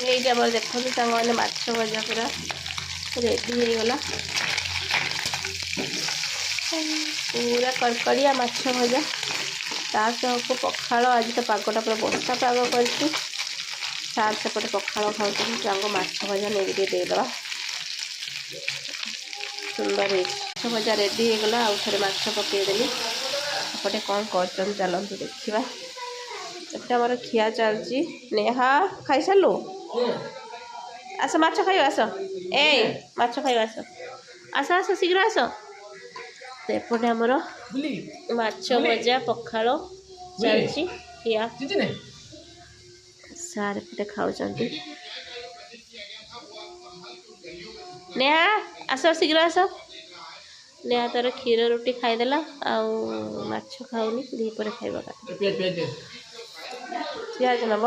ये आम देखो सांग मैंने माछ भजा पूरा रेडी हो गला पूरा कड़कड़िया माछ भजा ता सह पखाड़ आज तो पागटा पूरा वर्षा पाग कर सार सेपटे पखाड़ खाऊँ माछ भजा नहीं देदेवा सुंदर माछ भजा रेडी हो गला आउ थे माछ पकईदेली सेपटे कौन कर चलतु देखा एपटे आम खिया चलती नेहा खाई सारू आस माछ खाई आस ए माछ खाई आस आस आस शीघ्र आस तो एपटे आमर माछ भजा पखाड़ चलती खिया सार एपटे खाऊ नेहा आस शीघ्र आस नेहा तार क्षीर रुटी खाईदेला आउ माछ खाऊनी दीपर खाइबा पियाज नब